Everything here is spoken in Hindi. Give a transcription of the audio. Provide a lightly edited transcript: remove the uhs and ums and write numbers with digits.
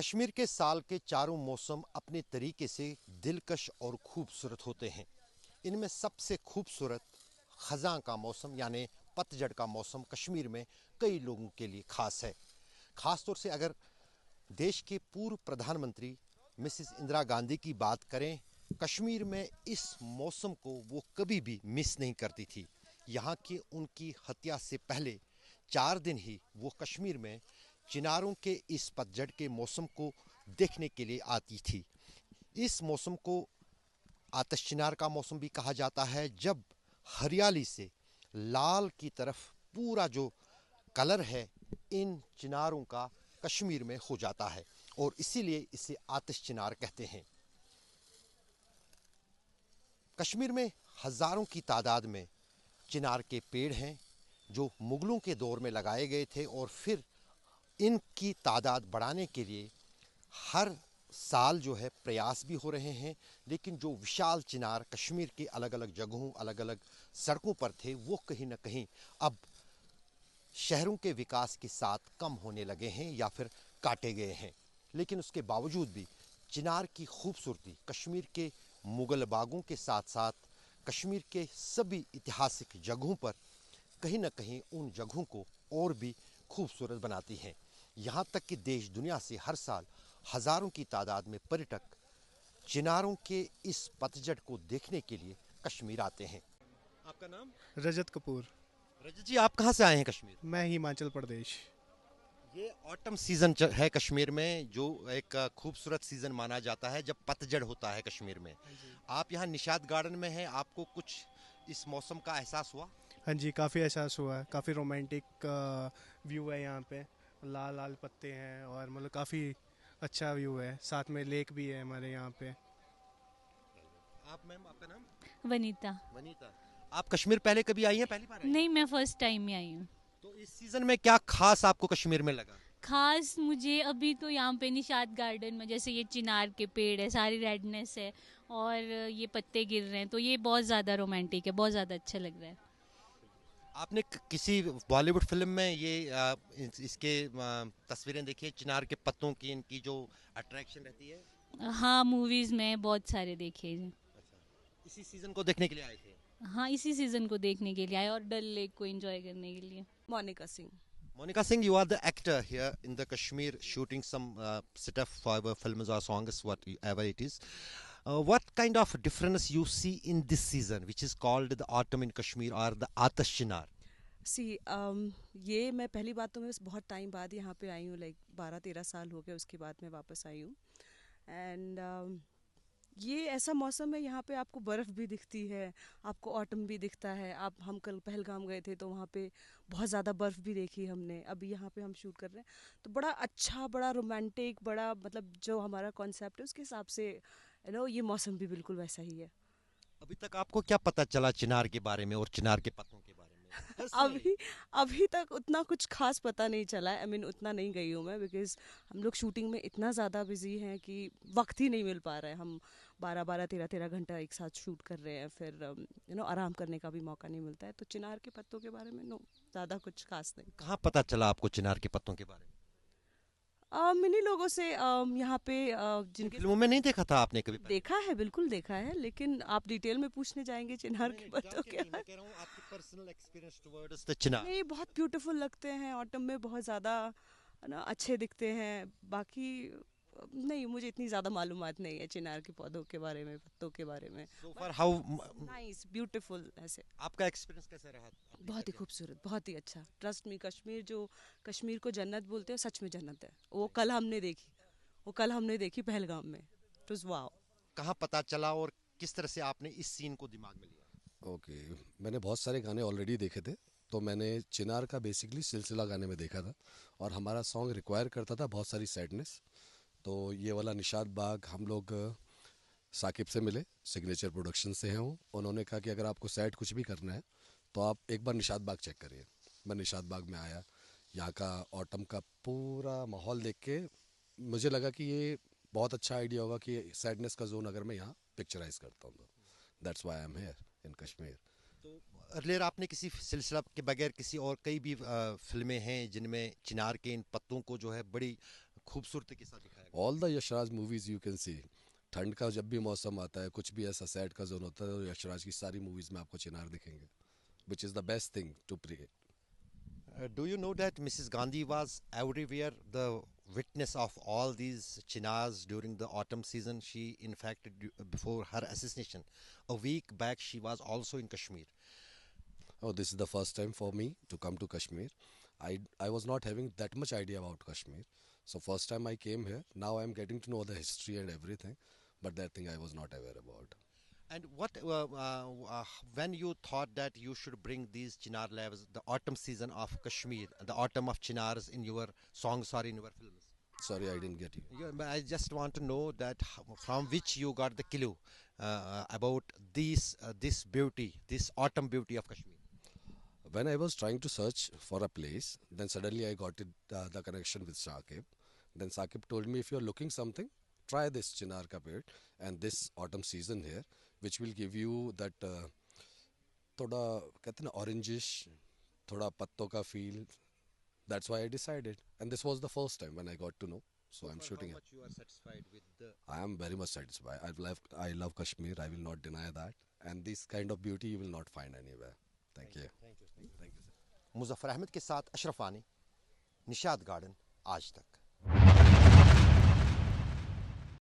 कश्मीर के साल के चारों मौसम अपने तरीके से दिलकश और खूबसूरत होते हैं। इनमें सबसे खूबसूरत ख़ज़ां का मौसम यानी पतझड़ का मौसम कश्मीर में कई लोगों के लिए ख़ास है। ख़ास तौर से अगर देश के पूर्व प्रधानमंत्री मिसेस इंदिरा गांधी की बात करें, कश्मीर में इस मौसम को वो कभी भी मिस नहीं करती थी। यहाँ की उनकी हत्या से पहले 4 दिन ही वो कश्मीर में चिनारों के इस पतझड़ के मौसम को देखने के लिए आती थी। इस मौसम को आतिश चिनार का मौसम भी कहा जाता है, जब हरियाली से लाल की तरफ पूरा जो कलर है इन चिनारों का कश्मीर में हो जाता है और इसीलिए इसे आतिश चिनार कहते हैं। कश्मीर में हज़ारों की तादाद में चिनार के पेड़ हैं जो मुग़लों के दौर में लगाए गए थे और फिर इनकी तादाद बढ़ाने के लिए हर साल जो है प्रयास भी हो रहे हैं। लेकिन जो विशाल चिनार कश्मीर के अलग अलग जगहों अलग अलग सड़कों पर थे वो कहीं ना कहीं अब शहरों के विकास के साथ कम होने लगे हैं या फिर काटे गए हैं। लेकिन उसके बावजूद भी चिनार की खूबसूरती कश्मीर के मुग़ल बागों के साथ साथ कश्मीर के सभी ऐतिहासिक जगहों पर कहीं ना कहीं उन जगहों को और भी खूबसूरत बनाती हैं। यहाँ तक कि देश दुनिया से हर साल हज़ारों की तादाद में पर्यटक चिनारों के इस पतझड़ को देखने के लिए कश्मीर आते हैं। आपका नाम? रजत कपूर। रजत जी, आप कहाँ से आए हैं कश्मीर? मैं हिमाचल प्रदेश। ये ऑटम सीज़न है कश्मीर में, जो एक खूबसूरत सीज़न माना जाता है जब पतझड़ होता है कश्मीर में। हाँ जी। आप यहाँ निशात गार्डन में हैं, आपको कुछ इस मौसम का एहसास हुआ? हाँ जी, काफ़ी एहसास हुआ है। काफ़ी रोमांटिक व्यू है यहाँ पे। लाल लाल पत्ते हैं और मतलब काफ़ी अच्छा व्यू है। साथ में लेक भी है हमारे यहाँ पे। आप मैम, आपका नाम? वनीता। वनीता। आप कश्मीर पहले कभी आई हैं, पहली बार आई हैं? नहीं, मैं फर्स्ट टाइम में आई हूँ। तो इस सीज़न में क्या खास आपको कश्मीर में लगा? खास मुझे अभी तो यहाँ पे निशात गार्डन में जैसे ये चिनार के पेड़ है, सारी रेडनेस है और ये पत्ते गिर रहे हैं तो ये बहुत ज़्यादा रोमांटिक है, बहुत ज़्यादा अच्छा लग रहा है। आपने किसी बॉलीवुड फिल्म में ये इसके तस्वीरें देखी है चिनार के पत्तों की, इनकी जो अट्रैक्शन रहती है? हाँ, मूवीज़ में बहुत सारे देखे हैं। अच्छा, इसी सीज़न को देखने के लिए आए थे? हाँ, इसी सीज़न को देखने के लिए आए और डल लेक को एंजॉय करने के लिए। Monika Singh. Monica Singh, you are the actor here in the Kashmir shooting some stuff for our films or songs, whatever it is. What kind of difference you see in this season, which is called the autumn in Kashmir or the Atash Chinar? सी ये मैं पहली बात तो मैं बस बहुत टाइम बाद यहाँ पे आई हूँ, लाइक 12-13 साल हो गए, उसके बाद मैं वापस आई हूँ। एंड ये ऐसा मौसम है यहाँ पे आपको बर्फ़ भी दिखती है, आपको ऑटम भी दिखता है। हम कल पहलगाम गए थे तो वहाँ पे बहुत ज़्यादा बर्फ़ भी देखी हमने। अभी यहाँ पे हम शूट कर रहे हैं तो बड़ा अच्छा, बड़ा रोमांटिक, बड़ा मतलब जो हमारा कॉन्सेप्ट है उसके हिसाब से ये मौसम भी बिल्कुल वैसा ही है। अभी तक आपको क्या पता चला चिनार के बारे में और चिनार के पत्तों के बारे में? Personally? अभी अभी तक उतना कुछ खास पता नहीं चला है। आई मीन उतना नहीं गई हूँ मैं, बिकॉज हम लोग शूटिंग में इतना ज़्यादा बिजी हैं कि वक्त ही नहीं मिल पा रहा है। हम 12-13 घंटा एक साथ शूट कर रहे हैं, फिर आराम करने का भी मौका नहीं मिलता है। तो चिनार के पत्तों के बारे में नो, ज़्यादा कुछ खास नहीं। कहाँ पता चला आपको चिनार के पत्तों के बारे में? मिनी लोगों से यहाँ पे इन जिनके फिल्मों में नहीं देखा था आपने कभी पहले? देखा है, बिल्कुल देखा है, लेकिन आप डिटेल में पूछने जाएंगे चिनार नहीं, के नहीं, पत्तों जाके के नहीं, मैं कह रहा हूँ आपकी पर्सनल एक्सपीरियंस टुवर्ड्स द चिनार। नहीं, बहुत ब्यूटीफुल लगते हैं ऑटम में, बहुत ज़्यादा ना अच्छे दिखते हैं। बाकी नहीं, मुझे इतनी ज़्यादा मालूमात नहीं है चिनार के पौधों के बारे में, पत्तों के बारे में। So for how nice, beautiful ऐसे। आपका एक्सपीरियंस कैसा रहा अभी बहुत ही तक? खूबसूरत, बहुत ही अच्छा। ट्रस्ट मी, कश्मीर जो कश्मीर को जन्नत बोलते हैं, सच में जन्नत है। वो कल हमने देखी पहलगाम में। It was wow. कहाँ पता चला और किस तरह से आपने इस सीन को दिमाग में लिया? ओके, मैंने बहुत सारे गाने ऑलरेडी देखे थे, तो मैंने चिनार का बेसिकली सिलसिला गाने में देखा था और हमारा सॉन्ग रिक्वायर करता था बहुत सारी सैडनेस। तो ये वाला निशात बाग हम लोग साकिब से मिले, सिग्नेचर प्रोडक्शन से हैं वो। उन्होंने कहा कि अगर आपको सैड कुछ भी करना है तो आप एक बार निशात बाग चेक करिए। मैं निशात बाग में आया, यहाँ का ऑटम का पूरा माहौल देख के मुझे लगा कि ये बहुत अच्छा आइडिया होगा कि सैडनेस का जोन अगर मैं यहाँ पिक्चराइज करता हूँ तो that's why I am here in Kashmir. तो अर्लियर आपने किसी सिलसिला के बगैर किसी और कई भी फिल्में हैं जिनमें चिनार के इन पत्तों को जो है बड़ी खूबसूरती के साथ दिखाया all the Yashraj movies you can see, ठंड का जब भी मौसम आता है, कुछ भी ऐसा सैड का जोन होता है, तो यशराज की सारी मूवीज में आपको चिनार दिखेंगे, which is the best thing to play. Do you know that Mrs. Gandhi was everywhere, the witness of all these chinars during the autumn season? She, in fact, before her assassination, a week back, she was also in Kashmir. Oh, this is the first time for me to come to Kashmir. I was not having that much idea about Kashmir. So first time I came here, now I am getting to know the history and everything, but that thing I was not aware about. And what, when you thought that you should bring these chinar levels, the autumn season of Kashmir, the autumn of chinars in your songs or in your films? Sorry, I didn't get you. Yeah, but I just want to know that from which you got the clue about this beauty, this autumn beauty of Kashmir. When I was trying to search for a place, then suddenly I got the connection with Saqib. Then Saqib told me, if you're looking something, try this chinar ka ped and this autumn season here, which will give you that thoda कहते हैं ना orangish, thoda पत्तों का feel. That's why I decided, and this was the first time when I got to know. So I'm shooting How it. much you are satisfied with the? I am very much satisfied. I love Kashmir. I will not deny that. And this kind of beauty you will not find anywhere. Thank you. Thank you. Thank you, sir. Muzaffar Ahmad के साथ अशरफ वानी, निशाद गार्डन, आज तक.